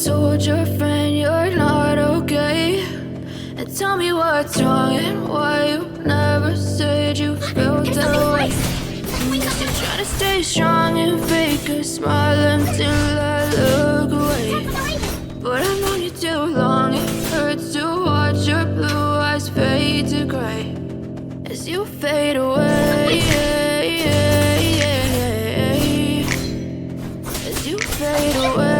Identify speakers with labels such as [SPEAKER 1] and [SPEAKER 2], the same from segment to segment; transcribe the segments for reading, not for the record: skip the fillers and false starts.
[SPEAKER 1] told your friend you're not okay. And tell me what's wrong and why you never said you felt that way. Guess you're trying to stay strong and fake a smile until I look away. But I've known you too long, it hurts to watch your blue eyes fade to gray as you fade away. As you fade away.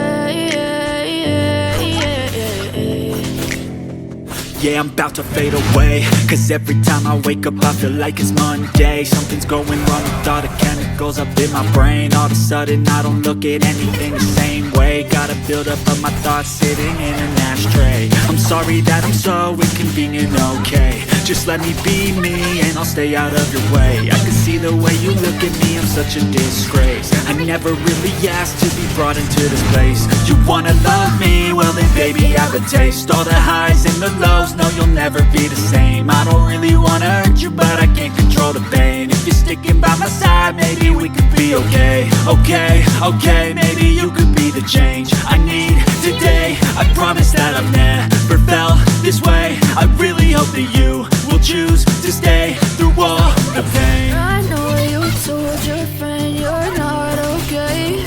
[SPEAKER 2] Yeah, I'm about to fade away, cause every time I wake up I feel like it's Monday. Something's going wrong with all the chemicals up in my brain. All of a sudden I don't look at anything the same way. Gotta build up of my thoughts sitting in an ashtray. I'm sorry that I'm so inconvenient, okay. Just let me be me and I'll stay out of your way. I can see the way you look at me, I'm such a disgrace. I never really asked to be brought into this place. You wanna love me? Well then baby I have a taste. All the highs and the lows, no you'll never be the same. I don't really wanna hurt you but I can't control the pain. If you're sticking by my side maybe we could be okay. Okay, maybe you could be the change I need today. I promise that I've never felt this way. I really hope that you will choose to stay through all the pain.
[SPEAKER 1] I know you told your friend you're not okay.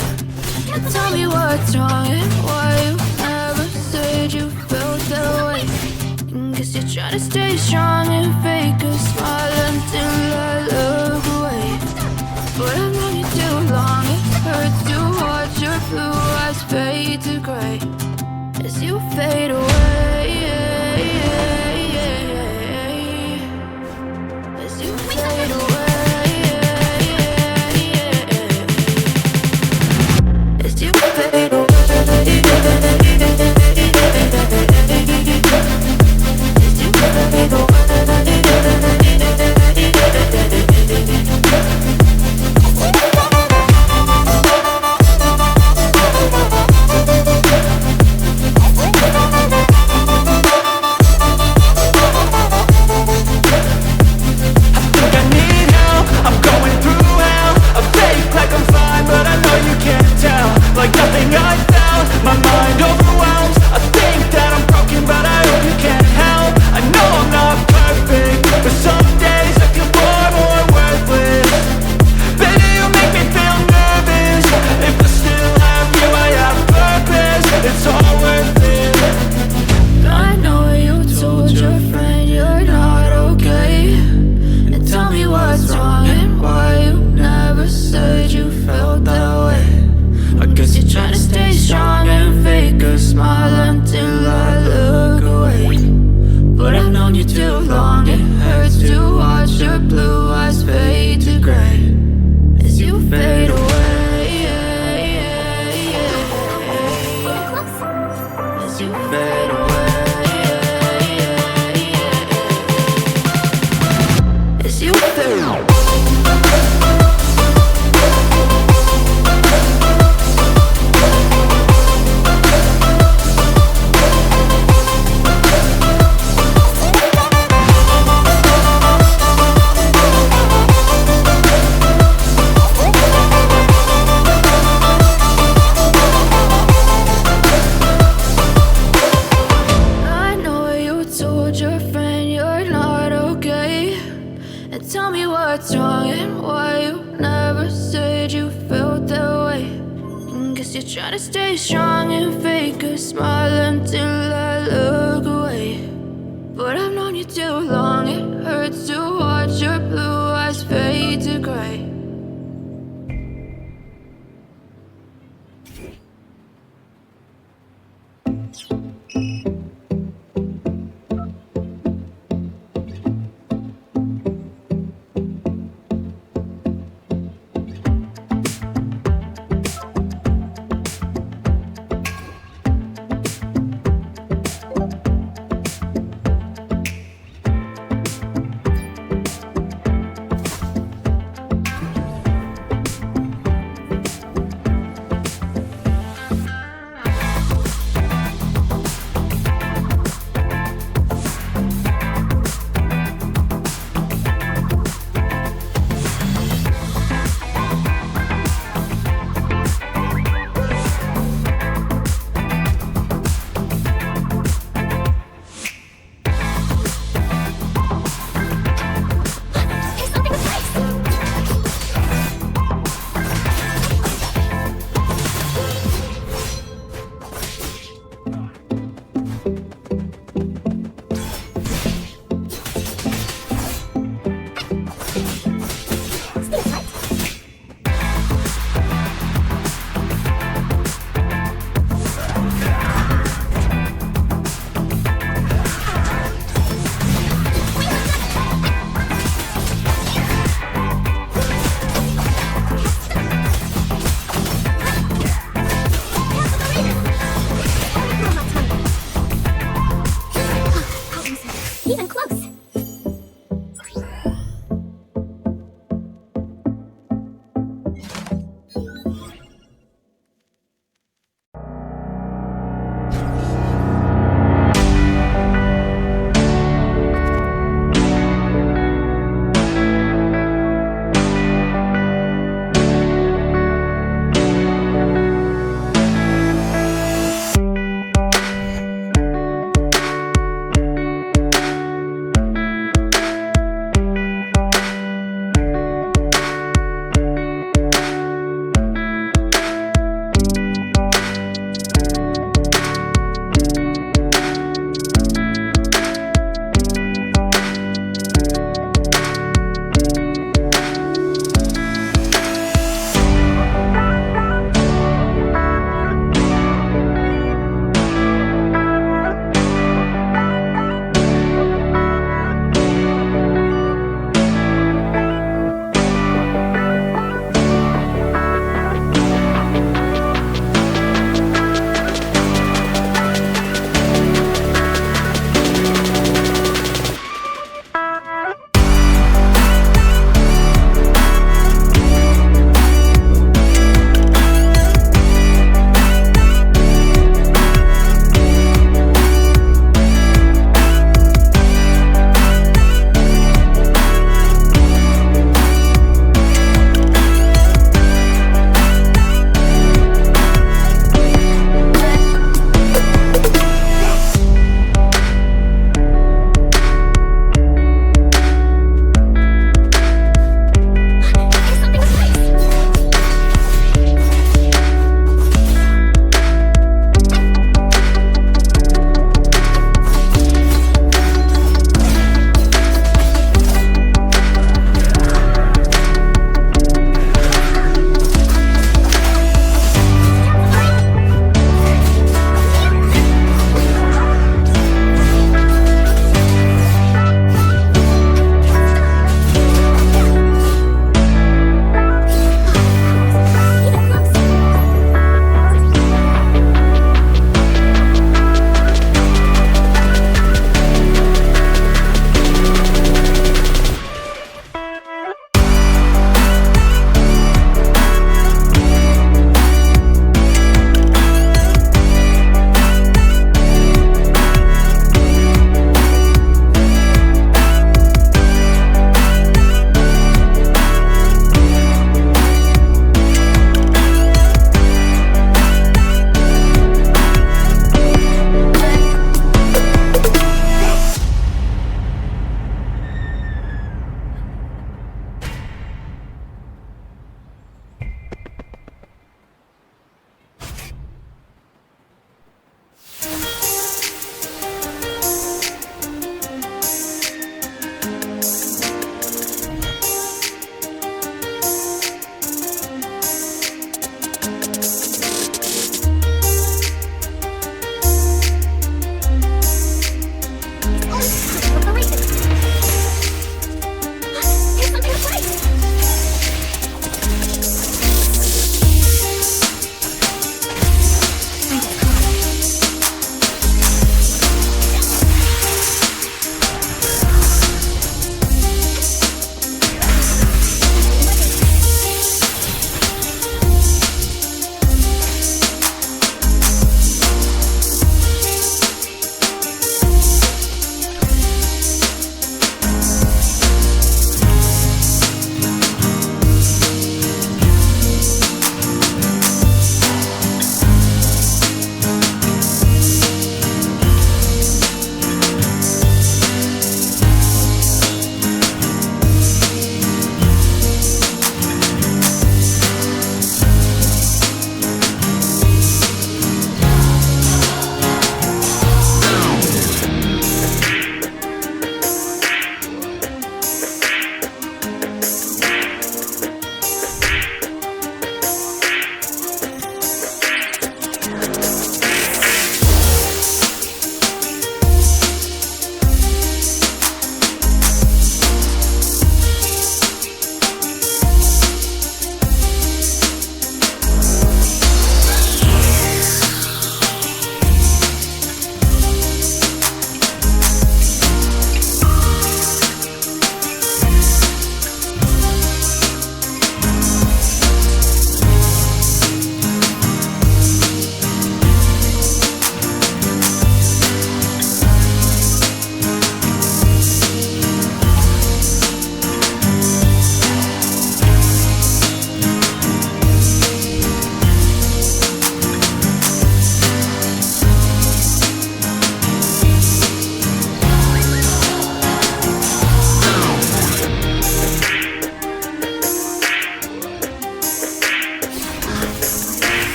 [SPEAKER 1] And tell me what's wrong and why you never said you felt that way. Guess you're trying to stay strong and fake a smile until I look away. But I've known you too long, it hurts to watch your blue eyes fade to gray as you fade away. As you fade away. As you fade away.
[SPEAKER 2] Like nothing I felt, my mind overwhelms. I think that I'm broken but I hope you can't help. I know I'm not perfect, but some days I feel far more worthless. Baby, you make me feel nervous. If I still have you, I have purpose. It's all worth it.
[SPEAKER 1] I know you told your friend you're not okay. And tell me what's wrong and why you never said you felt that way. I guess you're trying to stay strong and fake a smile until I look away. But I've known you too long, it hurts to watch your blue eyes fade to gray as you fade away. As you fade away. As you fade away. What's wrong and why you never said you felt that way. Guess you're trying to stay strong and fake a smile until I look away. But I've known you too long, it hurts to watch your blue eyes fade to gray.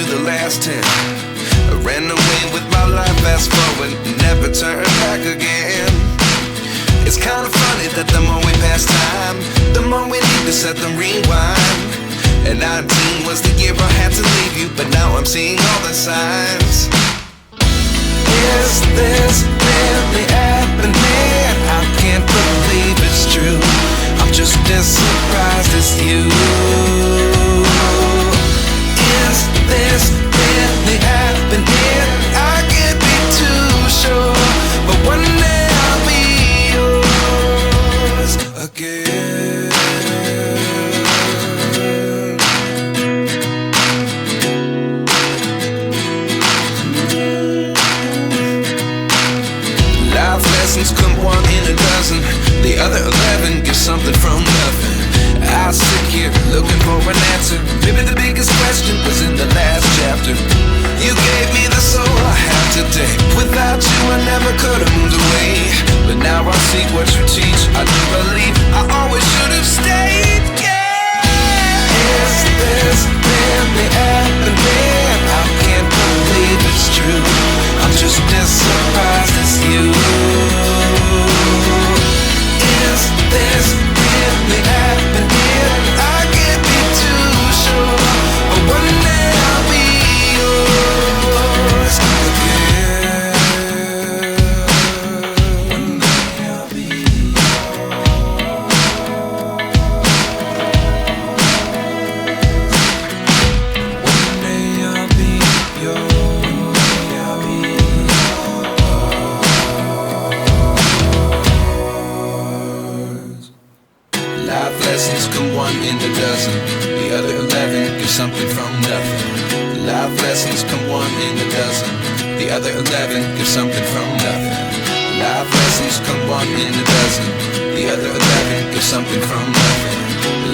[SPEAKER 3] to the last 10. I ran away with my life, fast forward, never turn back again. It's kind of funny that the more we pass time, the more we need to set them rewind. And 19 was the year I had to leave you, but now I'm seeing all the signs. Is this really happening? I can't believe it's true. I'm just as surprised as you. Is this really happening? I can't be too sure, but one day I'll be yours again. Life lessons come one in a dozen. The other 11 give something from nothing. I sit here looking for an answer. Maybe the biggest question was in the last chapter. You gave me the soul I have today. Without you I never could have moved away. But now I see what you teach. I do believe I always should have stayed. Yeah. Is this really happening? I can't believe it's true. I'm just as surprised as you. Is this really happening? I can't be too sure, but one day I'll be yours again. One day I'll be yours. One day I'll be yours. I'll be yours. Life lessons come one in a dozen. The other 11 give something from nothing. Life lessons come one in a dozen. The other 11 give something from nothing. Life lessons come one in a dozen. The other 11 give something from nothing.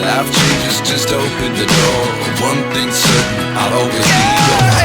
[SPEAKER 3] Life changes just open the door. One thing's certain, I'll always be yours.